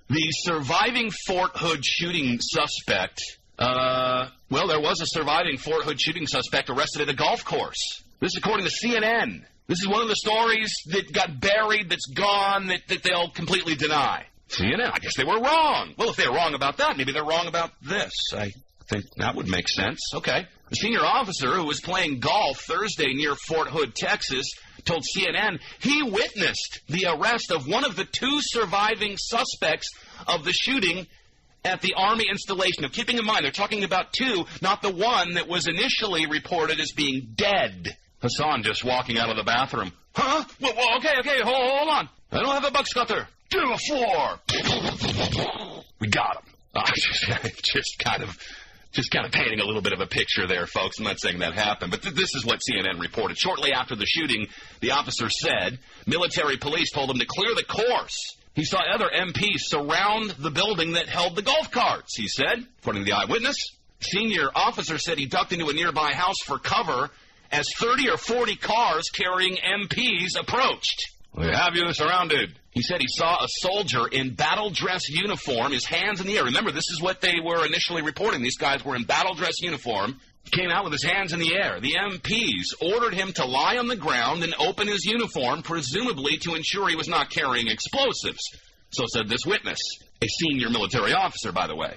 The surviving Fort Hood shooting suspect, there was a surviving Fort Hood shooting suspect arrested at a golf course. This is according to CNN. This is one of the stories that got buried, that's gone, that they'll completely deny. CNN, I guess they were wrong. Well, if they're wrong about that, maybe they're wrong about this. I think that would make sense. Okay. A senior officer who was playing golf Thursday near Fort Hood, Texas, told CNN he witnessed the arrest of one of the two surviving suspects of the shooting at the Army installation. Now, keeping in mind, they're talking about two, not the one that was initially reported as being dead. Hasan just walking out of the bathroom. Huh? Well, okay, hold on. I don't have a buck cutter. To the floor. We got him. Just kind of painting a little bit of a picture there, folks. I'm not saying that happened, but this is what CNN reported. Shortly after the shooting, the officer said military police told him to clear the course. He saw other MPs surround the building that held the golf carts, he said, according to the eyewitness. Senior officer said he ducked into a nearby house for cover as 30 or 40 cars carrying MPs approached. We have you surrounded. He said he saw a soldier in battle dress uniform, his hands in the air. Remember, this is what they were initially reporting. These guys were in battle dress uniform. He came out with his hands in the air. The MPs ordered him to lie on the ground and open his uniform, presumably to ensure he was not carrying explosives. So said this witness, a senior military officer, by the way.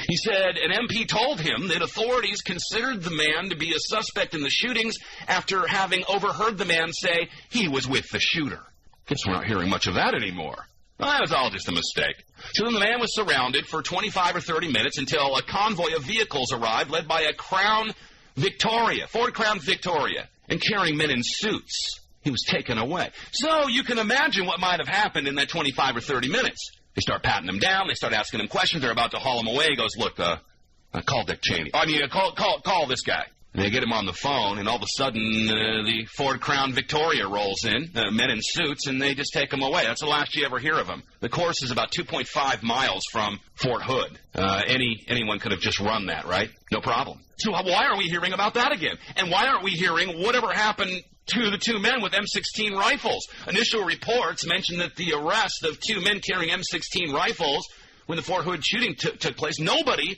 He said an MP told him that authorities considered the man to be a suspect in the shootings after having overheard the man say he was with the shooter. Guess we're not hearing much of that anymore. Well, that was all just a mistake. So then the man was surrounded for 25 or 30 minutes until a convoy of vehicles arrived led by a Crown Victoria, Ford Crown Victoria, and carrying men in suits. He was taken away. So you can imagine what might have happened in that 25 or 30 minutes. They start patting him down. They start asking him questions. They're about to haul him away. He goes, look, call Dick Cheney. Call this guy. And they get him on the phone, and all of a sudden, the Ford Crown Victoria rolls in, men in suits, and they just take him away. That's the last you ever hear of him. The course is about 2.5 miles from Fort Hood. Anyone could have just run that, right? No problem. So why aren't we hearing about that again? And why aren't we hearing whatever happened to the two men with M16 rifles? Initial reports mentioned that the arrest of two men carrying M16 rifles when the Fort Hood shooting took place, nobody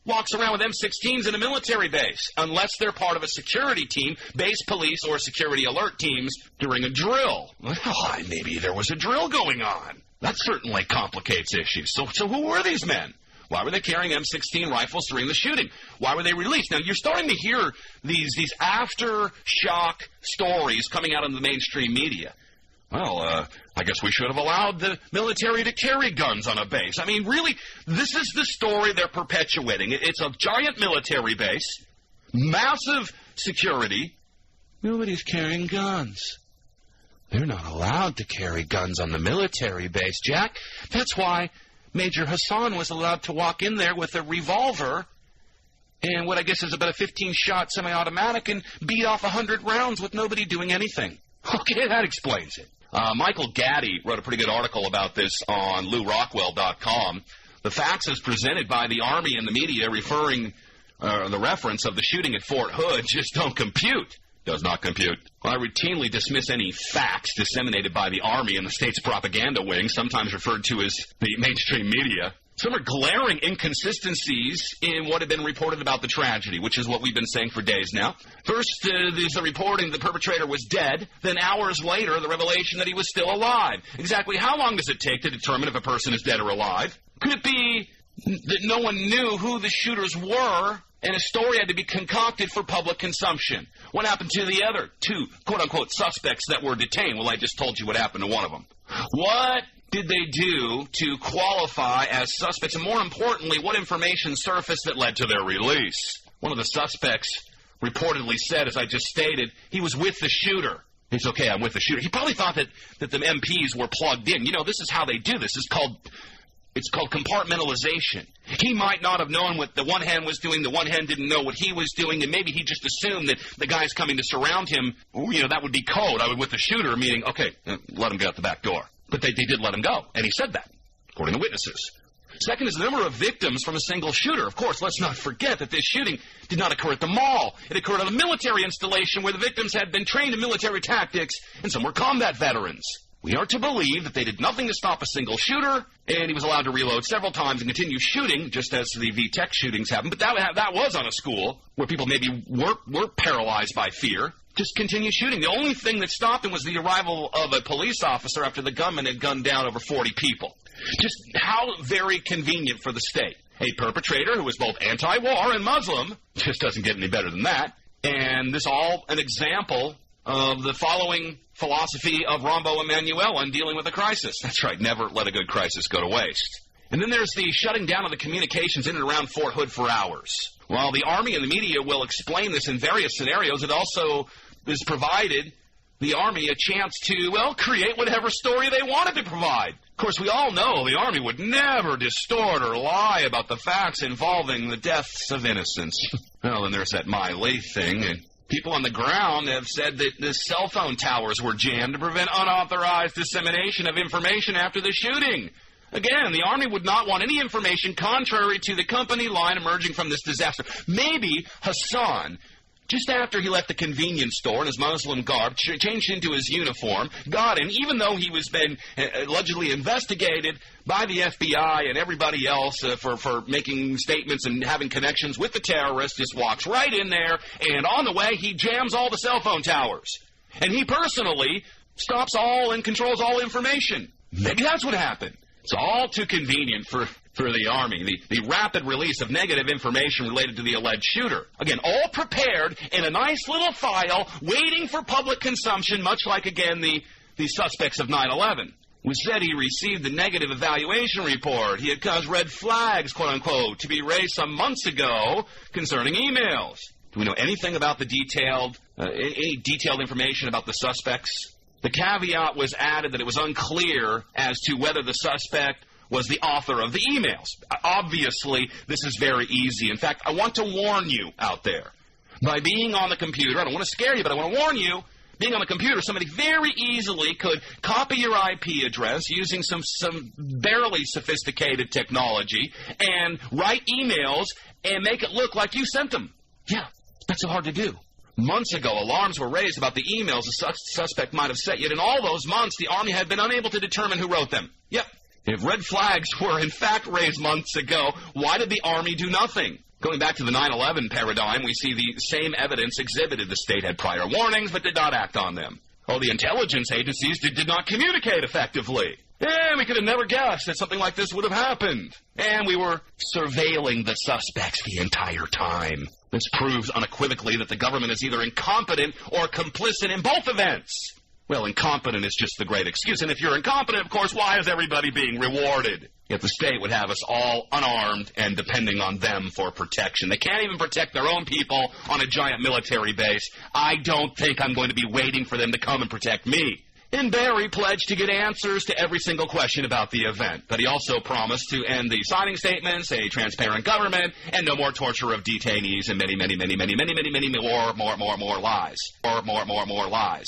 walks around with M16s in a military base unless they're part of a security team, base police, or security alert teams during a drill. Well, maybe there was a drill going on. That certainly complicates issues. So who were these men? Why were they carrying M16 rifles during the shooting? Why were they released? Now, you're starting to hear these aftershock stories coming out in the mainstream media. Well, I guess we should have allowed the military to carry guns on a base. I mean, really, this is the story they're perpetuating. It's a giant military base, massive security. Nobody's carrying guns. They're not allowed to carry guns on the military base, Jack. That's why Major Hasan was allowed to walk in there with a revolver and what I guess is about a 15-shot semi-automatic and beat off 100 rounds with nobody doing anything. Okay, that explains it. Michael Gaddy wrote a pretty good article about this on LouRockwell.com. The facts as presented by the Army and the media referring the reference of the shooting at Fort Hood just don't compute. Does not compute. I routinely dismiss any facts disseminated by the Army and the state's propaganda wing, sometimes referred to as the mainstream media. Some are glaring inconsistencies in what had been reported about the tragedy, which is what we've been saying for days now. First, there's the reporting the perpetrator was dead. Then hours later, the revelation that he was still alive. Exactly how long does it take to determine if a person is dead or alive? Could it be that no one knew who the shooters were and a story had to be concocted for public consumption? What happened to the other two, quote-unquote, suspects that were detained? Well, I just told you what happened to one of them. What did they do to qualify as suspects? And more importantly, what information surfaced that led to their release? One of the suspects reportedly said, as I just stated, he was with the shooter. It's okay, I'm with the shooter. He probably thought that the MPs were plugged in. You know, this is how they do this. It's called compartmentalization. He might not have known what the one hand was doing, the one hand didn't know what he was doing, and maybe he just assumed that the guys coming to surround him, that would be code. I would with the shooter, meaning, okay, let him get out the back door. But they did let him go, and he said that, according to witnesses. Second is the number of victims from a single shooter. Of course, let's not forget that this shooting did not occur at the mall. It occurred at a military installation where the victims had been trained in military tactics, and some were combat veterans. We are to believe that they did nothing to stop a single shooter, and he was allowed to reload several times and continue shooting, just as the VTech shootings happened. But that was on a school where people maybe were paralyzed by fear. Just continue shooting. The only thing that stopped him was the arrival of a police officer after the gunman had gunned down over 40 people. Just how very convenient for the state. A perpetrator who was both anti-war and Muslim just doesn't get any better than that. And this all an example of the following philosophy of Rambo Emanuel on dealing with a crisis. That's right, never let a good crisis go to waste. And then there's the shutting down of the communications in and around Fort Hood for hours. While the Army and the media will explain this in various scenarios, it also has provided the Army a chance to, well, create whatever story they wanted to provide. Of course, we all know the Army would never distort or lie about the facts involving the deaths of innocents. Well, then there's that Miley thing, and people on the ground have said that the cell phone towers were jammed to prevent unauthorized dissemination of information after the shooting. Again, the Army would not want any information contrary to the company line emerging from this disaster. Maybe Hasan, just after he left the convenience store in his Muslim garb, changed into his uniform, got in, even though he was been allegedly investigated by the FBI and everybody else for making statements and having connections with the terrorists, just walks right in there, and on the way, he jams all the cell phone towers. And he personally stops all and controls all information. Maybe that's what happened. It's all too convenient for the Army, the rapid release of negative information related to the alleged shooter. Again, all prepared in a nice little file, waiting for public consumption, much like, again, the suspects of 9/11. It was said he received the negative evaluation report. He had caused red flags, quote-unquote, to be raised some months ago concerning emails. Do we know anything about the any detailed information about the suspects? The caveat was added that it was unclear as to whether the suspect was the author of the emails. Obviously, this is very easy. In fact, I want to warn you out there. By being on the computer, I don't want to scare you, but I want to warn you, being on the computer, somebody very easily could copy your IP address using some barely sophisticated technology and write emails and make it look like you sent them. Yeah, it's not so hard to do. Months ago, alarms were raised about the emails the suspect might have sent, yet in all those months, the Army had been unable to determine who wrote them. Yep. If red flags were in fact raised months ago, why did the Army do nothing? Going back to the 9/11 paradigm, we see the same evidence exhibited. The state had prior warnings but did not act on them. Oh, the intelligence agencies did not communicate effectively. And we could have never guessed that something like this would have happened. And we were surveilling the suspects the entire time. This proves unequivocally that the government is either incompetent or complicit in both events. Well, incompetent is just the great excuse. And if you're incompetent, of course, why is everybody being rewarded? Yet the state would have us all unarmed and depending on them for protection. They can't even protect their own people on a giant military base. I don't think I'm going to be waiting for them to come and protect me. And Barry pledged to get answers to every single question about the event. But he also promised to end the signing statements, a transparent government, and no more torture of detainees, and many more lies. More lies.